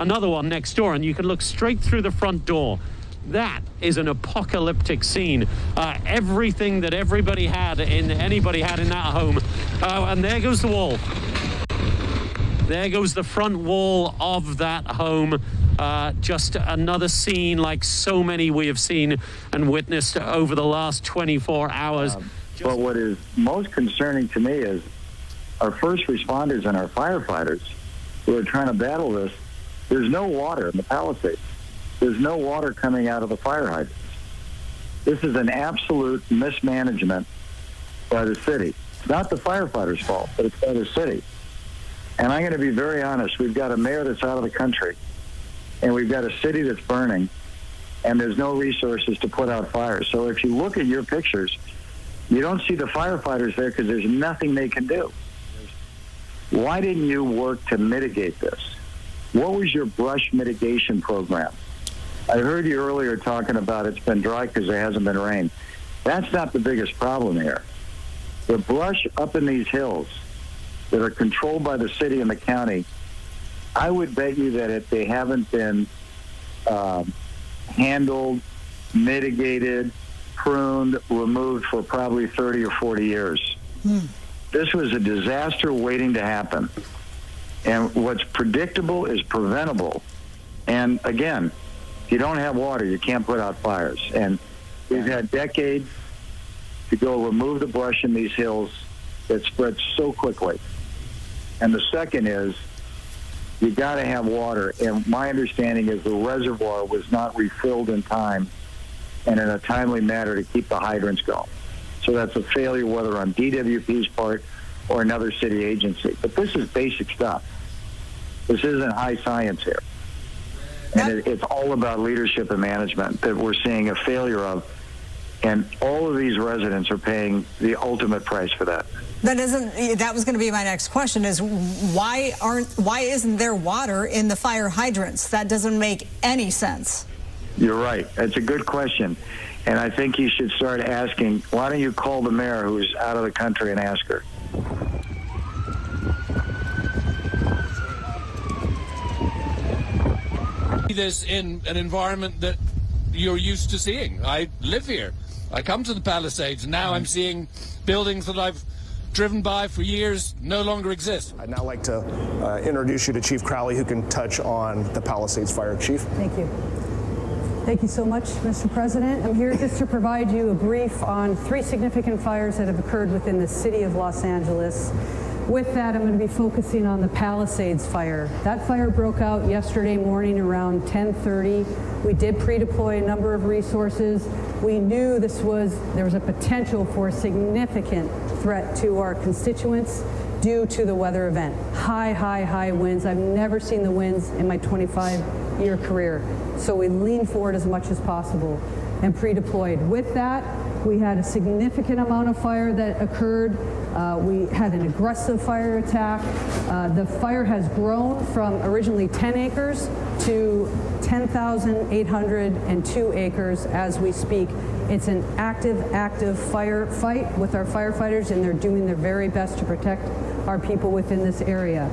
another one next door, and you can look straight through the front door. That is an apocalyptic scene. Everything that anybody had in that home. And there goes the wall. There goes the front wall of that home. Just another scene like so many we have seen and witnessed over the last 24 hours. But what is most concerning to me is our first responders and our firefighters who are trying to battle this. There's no water in the Palisades. There's no water coming out of the fire hydrants. This is an absolute mismanagement by the city. It's not the firefighters' fault, but it's by the city. And I'm going to be very honest. We've got a mayor that's out of the country, and we've got a city that's burning, and there's no resources to put out fires. So if you look at your pictures, you don't see the firefighters there because there's nothing they can do. Why didn't you work to mitigate this? What was your brush mitigation program? I heard you earlier talking about it's been dry because there hasn't been rain. That's not the biggest problem here. The brush up in these hills that are controlled by the city and the county, I would bet you that if they haven't been handled, mitigated, pruned, removed for probably 30 or 40 years. This was a disaster waiting to happen. And what's predictable is preventable. And again, if you don't have water, you can't put out fires. And we've had decades to go remove the brush in these hills that spreads so quickly. And the second is, you got to have water. And my understanding is the reservoir was not refilled in time and in a timely manner to keep the hydrants going. So that's a failure, whether on DWP's part or another city agency. But this is basic stuff. This isn't high science here. And it's all about leadership and management that we're seeing a failure of. And all of these residents are paying the ultimate price for that. That was going to be my next question, is why isn't there water in the fire hydrants? That doesn't make any sense. You're right. That's a good question. And I think you should start asking, why don't you call the mayor who's out of the country and ask her? This in an environment that you're used to seeing. I live here. I come to the Palisades, and now I'm seeing buildings that I've driven by for years no longer exist. I'd now like to introduce you to Chief Crowley, who can touch on the Palisades Fire. Chief. Thank you. Thank you so much, Mr. President. I'm here just to provide you a brief on 3 significant fires that have occurred within the city of Los Angeles. With that, I'm going to be focusing on the Palisades fire. That fire broke out yesterday morning around 10:30. We did pre-deploy a number of resources. We knew there was a potential for a significant threat to our constituents due to the weather event. High winds. I've never seen the winds in my 25-year career. So we leaned forward as much as possible and pre-deployed. With that, we had a significant amount of fire that occurred. We had an aggressive fire attack. The fire has grown from originally 10 acres to 10,802 acres as we speak. It's an active firefight with our firefighters, and they're doing their very best to protect our people within this area.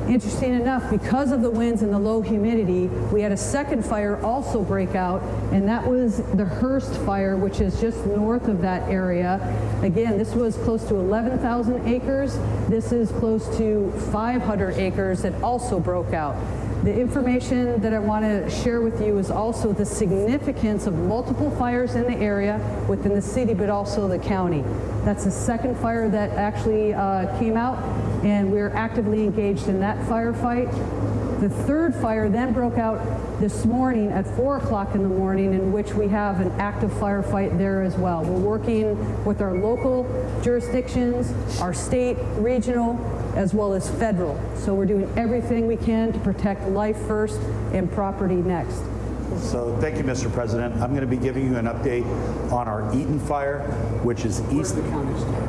Interesting enough, because of the winds and the low humidity, we had a second fire also break out, and that was the Hurst fire, which is just north of that area. Again, this was close to 11,000 acres. This is close to 500 acres that also broke out. The information that I want to share with you is also the significance of multiple fires in the area within the city, but also the county. That's the second fire that actually came out, and we're actively engaged in that firefight. The third fire then broke out this morning at 4 o'clock in the morning, in which we have an active firefight there as well. We're working with our local jurisdictions, our state, regional, as well as federal. So we're doing everything we can to protect life first and property next. So thank you, Mr. President. I'm going to be giving you an update on our Eaton fire, which is east. Where does the county start?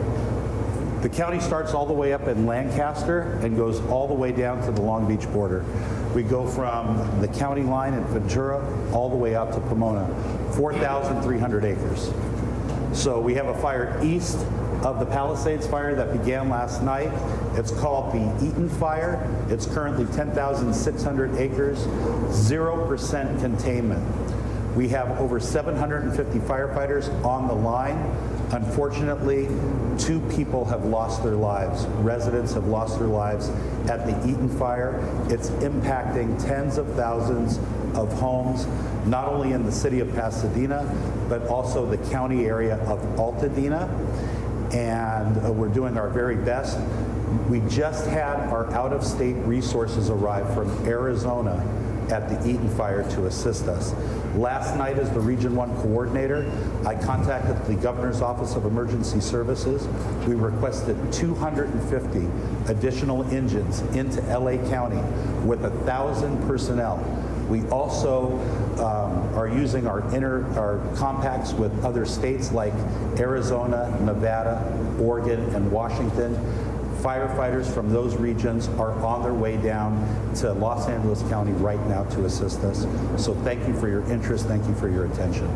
The county starts all the way up in Lancaster and goes all the way down to the Long Beach border. We go from the county line in Ventura all the way out to Pomona, 4,300 acres. So we have a fire east of the Palisades fire that began last night. It's called the Eaton fire. It's currently 10,600 acres, 0% containment. We have over 750 firefighters on the line. Unfortunately, 2 people have lost their lives. Residents have lost their lives at the Eaton fire. It's impacting tens of thousands of homes, not only in the city of Pasadena, but also the county area of Altadena. And we're doing our very best. We just had our out-of-state resources arrive from Arizona at the Eaton fire to assist us. Last night, as the Region 1 coordinator, I contacted the Governor's Office of Emergency Services. We requested 250 additional engines into LA County with 1,000 personnel. We also are using our compacts with other states like Arizona, Nevada, Oregon, and Washington. Firefighters from those regions are on their way down to Los Angeles County right now to assist us. So thank you for your interest. Thank you for your attention.